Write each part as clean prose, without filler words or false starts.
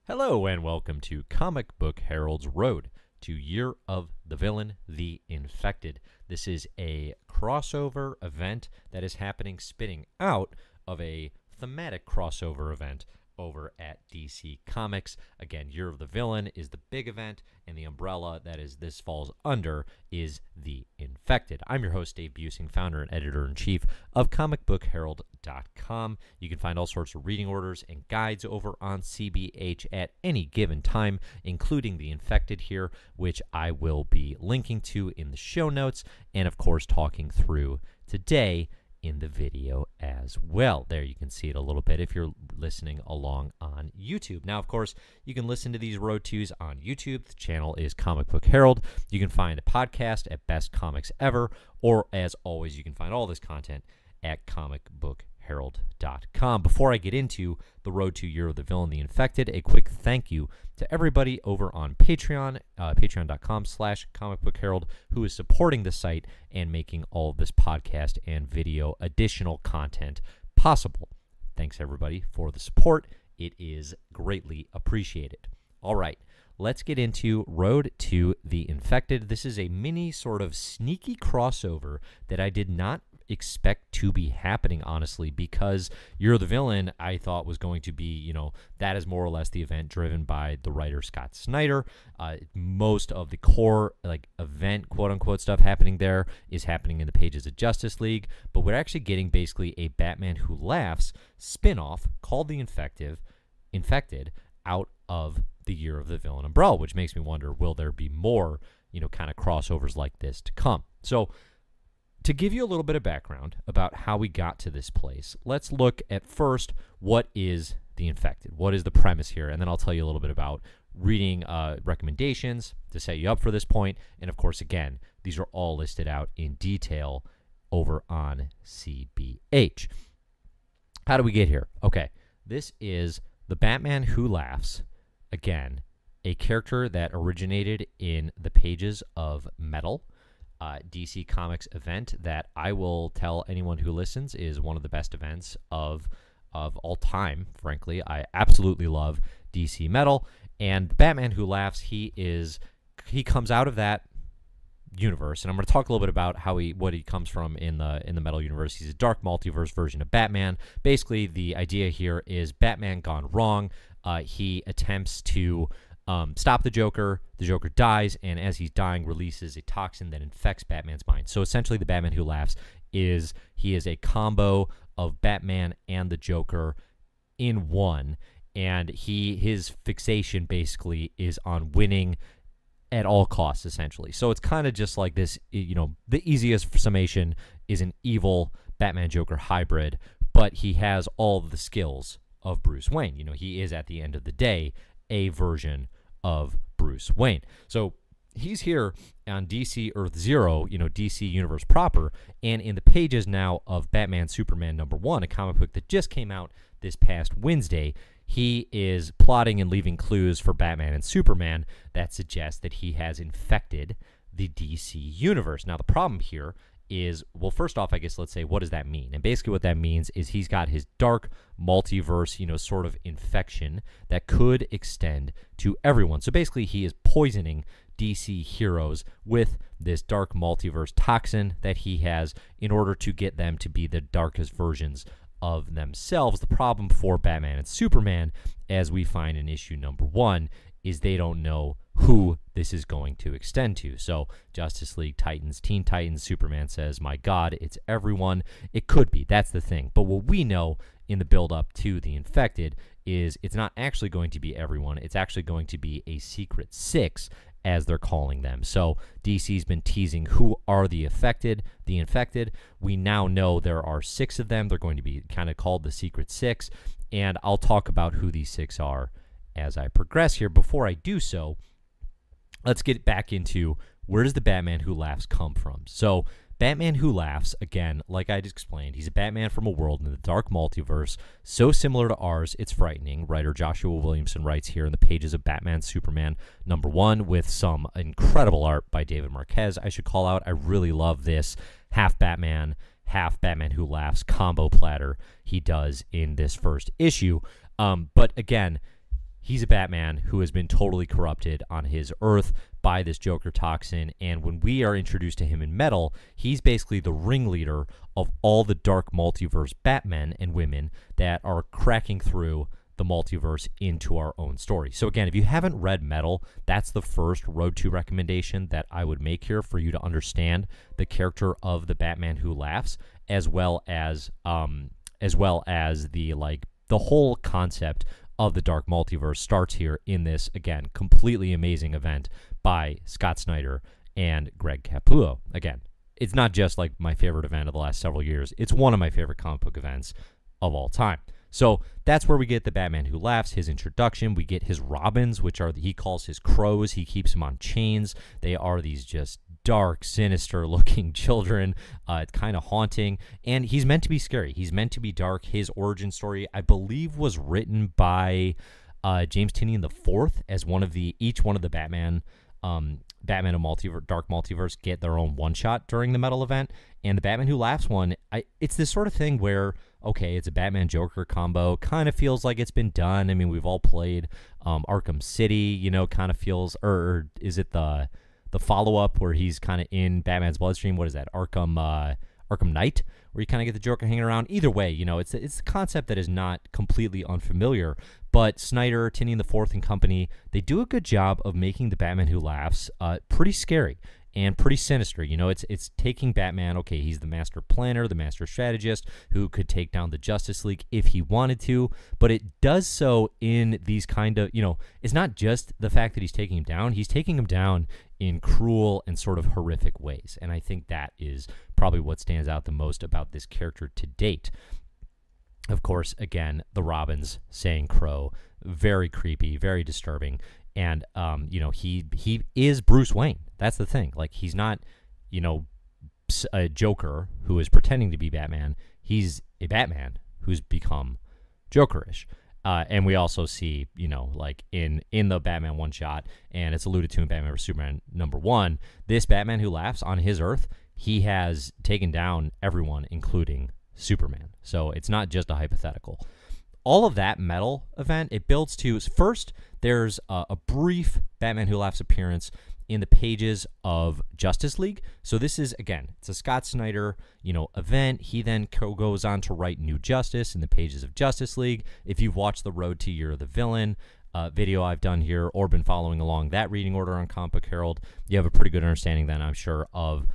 Hello and welcome to Comic Book Herald's Road to Year of the Villain, the Infected. This is a crossover event that is happening spinning out of a thematic crossover event over at DC Comics. Again, Year of the Villain is the big event, and the umbrella that this falls under is the Infected. I'm your host, Dave Busing, founder and editor-in-chief of comicbookherald.com. You can find all sorts of reading orders and guides over on CBH at any given time, including the Infected here, which I will be linking to in the show notes, and of course talking through today in the video as well. There you can see it a little bit if you're listening along on YouTube. Now, of course, you can listen to these Road 2s on YouTube. The channel is Comic Book Herald. You can find a podcast at Best Comics Ever, or as always, you can find all this content at comicbookherald.com. Before I get into the Road to Year of the Villain, the Infected, a quick thank you to everybody over on Patreon, patreon.com/comicbookherald, who is supporting the site and making all of this podcast and video additional content possible. Thanks, everybody, for the support. It is greatly appreciated. All right, let's get into Road to the Infected. This is a mini sort of sneaky crossover that I did not expect to be happening, honestly, because Year of the Villain I thought was going to be, that is more or less the event driven by the writer Scott Snyder. Most of the core event quote-unquote stuff happening there is happening in the pages of Justice League, but we're actually getting basically a Batman Who Laughs spin-off called The Infected out of the Year of the Villain umbrella, which makes me wonder, will there be more kind of crossovers like this to come? So to give you a little bit of background about how we got to this place, let's look at first what is the Infected. What is the premise here? And then I'll tell you a little bit about reading recommendations to set you up for this point. And of course, again, these are all listed out in detail over on CBH. How do we get here? Okay, this is the Batman Who Laughs. Again, a character that originated in the pages of Metal, DC Comics event that I will tell anyone who listens is one of the best events of all time, frankly. I absolutely love DC Metal, and Batman Who Laughs, he comes out of that universe, and I'm going to talk a little bit about what he comes from in the Metal universe. He's a dark multiverse version of Batman. Basically, the idea here is Batman gone wrong. He attempts to stop the Joker dies, and as he's dying, releases a toxin that infects Batman's mind. So essentially, the Batman Who Laughs is a combo of Batman and the Joker in one, and his fixation basically is on winning at all costs, essentially. So it's kind of just like this, the easiest summation is an evil Batman-Joker hybrid, but he has all the skills of Bruce Wayne. He is, at the end of the day, a version of Bruce Wayne. So he's here on DC Earth Zero, DC Universe proper, and in the pages now of Batman Superman #1, a comic book that just came out this past Wednesday, he is plotting and leaving clues for Batman and Superman that suggest that he has infected the DC Universe. Now, the problem here is, well, first off, I guess let's say, what does that mean? And basically what that means is he's got his dark multiverse, sort of infection that could extend to everyone. So basically he is poisoning DC heroes with this dark multiverse toxin that he has in order to get them to be the darkest versions of themselves. The problem for Batman and Superman, as we find in issue #1, is they don't know who this is going to extend to. So Justice League, Titans, Teen Titans, Superman says, my God, it's everyone. It could be. That's the thing. But what we know in the build-up to the Infected is it's not actually going to be everyone. It's actually going to be a secret six, as they're calling them. So DC's been teasing who are the Infected. We now know there are 6 of them. They're going to be kind of called the Secret Six, and I'll talk about who these 6 are as I progress here. Before I do so, let's get back into where does the Batman Who Laughs come from. So Batman Who Laughs, again, like I just explained, he's a Batman from a world in the dark multiverse, so similar to ours, it's frightening. Writer Joshua Williamson writes here in the pages of Batman Superman #1 with some incredible art by David Marquez. I should call out, I really love this half Batman Who Laughs combo platter he does in this first issue. But again, he's a Batman who has been totally corrupted on his Earth by this Joker toxin, and when we are introduced to him in Metal, he's basically the ringleader of all the dark multiverse Batmen and women that are cracking through the multiverse into our own story. So again, if you haven't read Metal, that's the first Road to recommendation that I would make here for you to understand the character of the Batman Who Laughs, as well as the whole concept of the dark multiverse starts here in this, again, completely amazing event by Scott Snyder and Greg Capullo. Again, it's not just like my favorite event of the last several years. It's one of my favorite comic book events of all time. So that's where we get the Batman Who Laughs, his introduction. We get his Robins, which are, he calls his crows. He keeps them on chains. They are these just dark, sinister-looking children. It's kind of haunting. And he's meant to be scary. He's meant to be dark. His origin story, I believe, was written by James Tynion IV as each one of the Batman and Dark Multiverse get their own one-shot during the Metal event. And the Batman Who Laughs one, it's this sort of thing where, okay, it's a Batman-Joker combo, kind of feels like it's been done. I mean, we've all played Arkham City, kind of feels, or is it the follow-up where he's kind of in Batman's bloodstream? What is that, Arkham Knight, where you kind of get the Joker hanging around? Either way, it's a concept that is not completely unfamiliar, but Snyder, Tynion IV, and company, they do a good job of making the Batman Who Laughs pretty scary and pretty sinister. It's taking Batman, okay, he's the master planner, the master strategist who could take down the Justice League if he wanted to, but it does so in these kind of, it's not just the fact that he's taking him down in cruel and sort of horrific ways. And I think that is probably what stands out the most about this character to date. Of course, again, the Robins saying crow, very creepy, very disturbing. And, he is Bruce Wayne. That's the thing. Like, he's not, a Joker who is pretending to be Batman. He's a Batman who's become Jokerish. And we also see, like in the Batman one-shot, and it's alluded to in Batman vs. Superman #1, this Batman Who Laughs on his Earth, he has taken down everyone, including Superman. So it's not just a hypothetical. All of that Metal event, it builds to, first, there's a brief Batman Who Laughs appearance in the pages of Justice League. So this is, again, it's a Scott Snyder, event. He then goes on to write New Justice in the pages of Justice League. If you've watched the Road to Year of the Villain video I've done here, or been following along that reading order on Comic Book Herald, you have a pretty good understanding then, I'm sure, of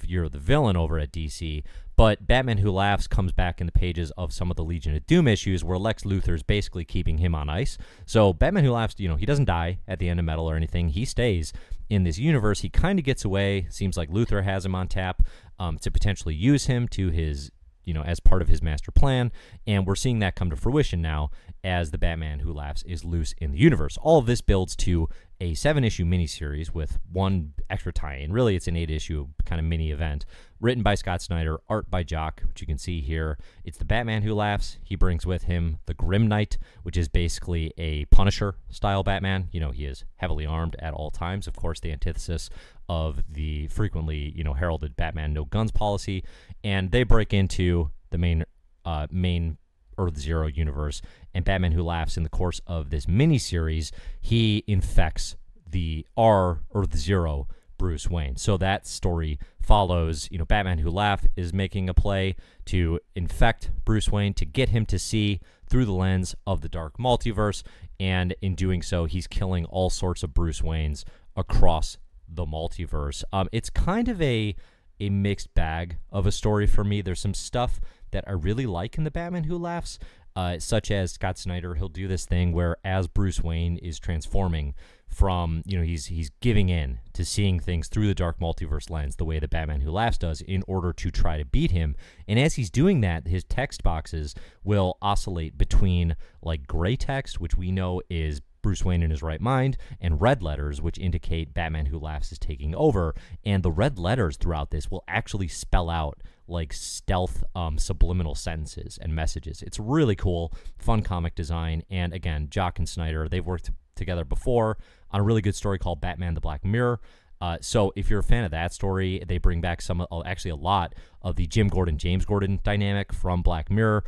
Year of the Villain over at DC. But Batman Who Laughs comes back in the pages of some of the Legion of Doom issues where Lex Luthor's basically keeping him on ice. So Batman Who Laughs, he doesn't die at the end of Metal or anything. He stays in this universe. He kind of gets away. Seems like Luthor has him on tap to potentially use him to his, as part of his master plan. And we're seeing that come to fruition now as the Batman Who Laughs is loose in the universe. All of this builds to a 7-issue miniseries with one extra tie-in. Really, it's an 8-issue kind of mini event written by Scott Snyder, art by Jock, which you can see here. It's the Batman Who Laughs. He brings with him the Grim Knight, which is basically a Punisher-style Batman. He is heavily armed at all times. Of course, the antithesis of the frequently, heralded Batman no guns policy. And they break into the main Earth Zero universe, and Batman Who Laughs, in the course of this miniseries, he infects the Earth Zero Bruce Wayne. So that story follows, Batman Who Laughs is making a play to infect Bruce Wayne, to get him to see through the lens of the dark multiverse, and in doing so, he's killing all sorts of Bruce Waynes across the multiverse. It's kind of a mixed bag of a story for me. There's some stuff that I really like in the Batman Who Laughs, such as Scott Snyder. He'll do this thing where as Bruce Wayne is transforming from, he's giving in to seeing things through the dark multiverse lens the way that Batman Who Laughs does in order to try to beat him. And as he's doing that, his text boxes will oscillate between like gray text, which we know is Bruce Wayne in his right mind, and red letters, which indicate Batman Who Laughs is taking over. And the red letters throughout this will actually spell out like stealth subliminal sentences and messages. It's really cool, fun comic design. And again, Jock and Snyder, they've worked together before on a really good story called Batman the Black Mirror. So if you're a fan of that story, they bring back actually a lot of the Jim Gordon, James Gordon dynamic from Black Mirror.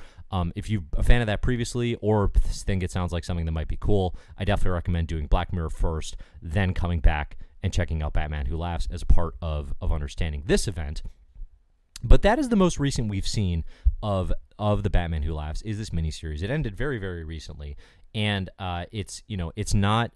If you're a fan of that previously or think it sounds like something that might be cool, I definitely recommend doing Black Mirror first, then coming back and checking out Batman Who Laughs as a part of understanding this event. But that is the most recent we've seen of the Batman Who Laughs, is this miniseries. It ended very, very recently, and it's not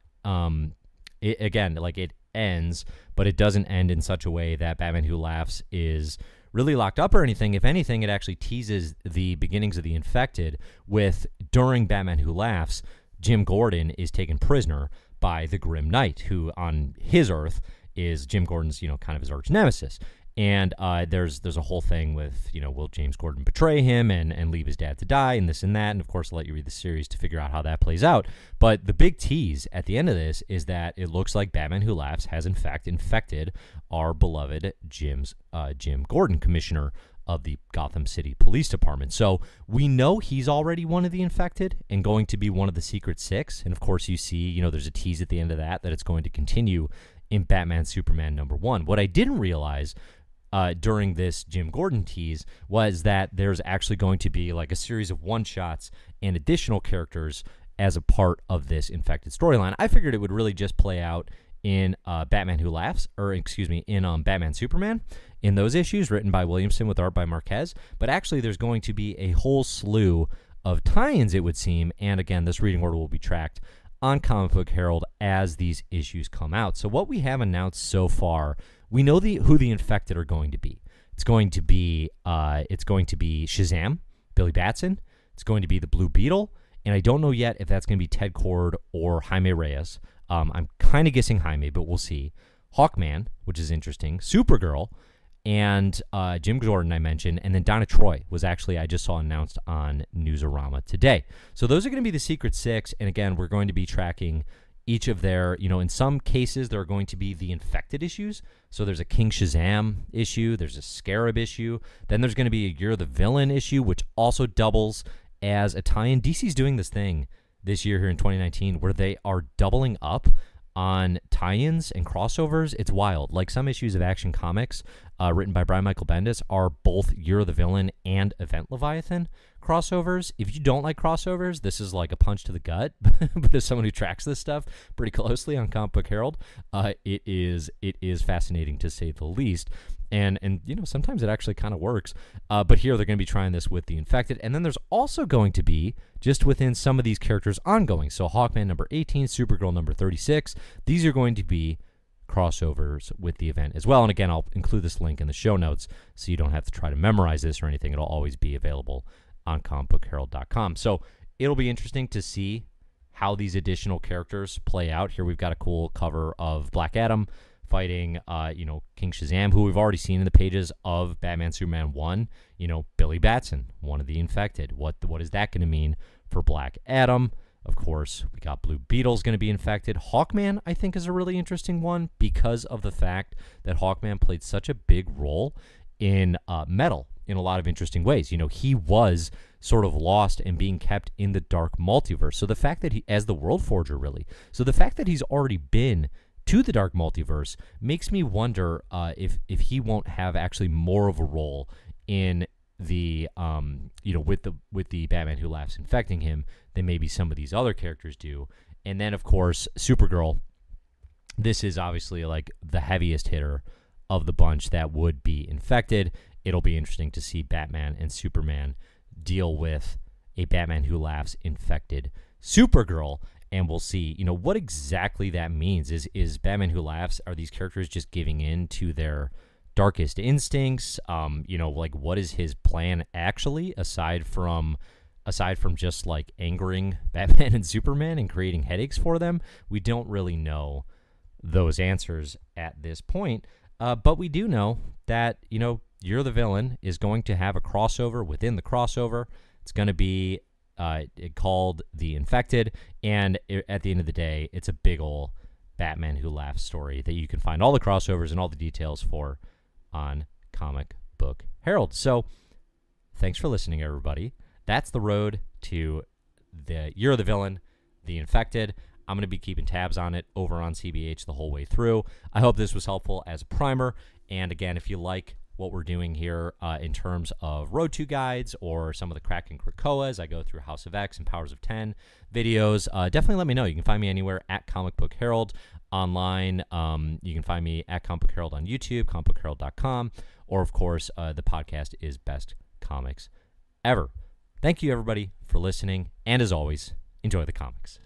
it ends, but it doesn't end in such a way that Batman Who Laughs is really locked up or anything. If anything, it actually teases the beginnings of the Infected with, during Batman Who Laughs, Jim Gordon is taken prisoner by the Grim Knight, who on his Earth is Jim Gordon's, kind of his arch nemesis. And there's a whole thing with, will James Gordon betray him and leave his dad to die and this and that. And, of course, I'll let you read the series to figure out how that plays out. But the big tease at the end of this is that it looks like Batman Who Laughs has, in fact, infected our beloved Jim Gordon, commissioner of the Gotham City Police Department. So we know he's already one of the infected and going to be one of the Secret Six. And, of course, you see, there's a tease at the end of that it's going to continue in Batman Superman #1. What I didn't realize during this Jim Gordon tease was that there's actually going to be like a series of one-shots and additional characters as a part of this infected storyline. I figured it would really just play out in Batman Who Laughs, in Batman Superman, in those issues written by Williamson with art by Marquez. But actually there's going to be a whole slew of tie-ins, it would seem, and again, this reading order will be tracked on Comic Book Herald as these issues come out. So what we have announced so far, we know who the infected are going to be. It's going to be Shazam, Billy Batson. It's going to be the Blue Beetle, and I don't know yet if that's going to be Ted Kord or Jaime Reyes. I'm kind of guessing Jaime, but we'll see. Hawkman, which is interesting. Supergirl, and Jim Gordon I mentioned, and then Donna Troy was actually, I just saw announced on Newsarama today. So those are going to be the Secret Six, and again, we're going to be tracking each of their, in some cases, there are going to be the infected issues. So there's a King Shazam issue, there's a Scarab issue, then there's going to be a You're the Villain issue, which also doubles as a tie-in. DC's doing this thing this year here in 2019 where they are doubling up on tie-ins and crossovers. It's wild. Like some issues of Action Comics written by Brian Michael Bendis are both You're the Villain and Event Leviathan crossovers. If you don't like crossovers, this is like a punch to the gut. But as someone who tracks this stuff pretty closely on Comic Book Herald, it is fascinating to say the least. And sometimes it actually kind of works. But here they're going to be trying this with the infected. And then there's also going to be, just within some of these characters, ongoing. So Hawkman #18, Supergirl #36. These are going to be crossovers with the event as well. And again, I'll include this link in the show notes so you don't have to try to memorize this or anything. It'll always be available on comicbookherald.com. So it'll be interesting to see how these additional characters play out. Here we've got a cool cover of Black Adam fighting, King Shazam, who we've already seen in the pages of Batman Superman 1. Billy Batson, one of the infected. What is that going to mean for Black Adam? Of course, we got Blue Beetle's going to be infected. Hawkman, I think, is a really interesting one because of the fact that Hawkman played such a big role in Metal in a lot of interesting ways. He was sort of lost and being kept in the dark multiverse. So the fact that as the World Forger, really. So the fact that he's already been to the dark multiverse makes me wonder if he won't have actually more of a role in the with the Batman Who Laughs infecting him than maybe some of these other characters do. And then of course Supergirl, this is obviously like the heaviest hitter of the bunch that would be infected. It'll be interesting to see Batman and Superman deal with a Batman Who Laughs infected Supergirl, and we'll see what exactly that means. Is Batman Who Laughs, are these characters just giving in to their darkest instincts? Like what is his plan actually, aside from just like angering Batman and Superman and creating headaches for them? We don't really know those answers at this point, but we do know that You're the Villain is going to have a crossover within the crossover. It's going to be called The Infected, and at the end of the day, it's a big ol' Batman Who Laughs story that you can find all the crossovers and all the details for on Comic Book Herald. So thanks for listening, everybody. That's the road to the You're the Villain, The Infected. I'm going to be keeping tabs on it over on CBH the whole way through. I hope this was helpful as a primer. And again, if you like what we're doing here in terms of Road to guides or some of the Crack and Krakoas, I go through House of X and Powers of 10 videos. Definitely let me know. You can find me anywhere at Comic Book Herald online. You can find me at Comic Book Herald on YouTube, comicbookherald.com, or of course, the podcast is Best Comics Ever. Thank you, everybody, for listening. And as always, enjoy the comics.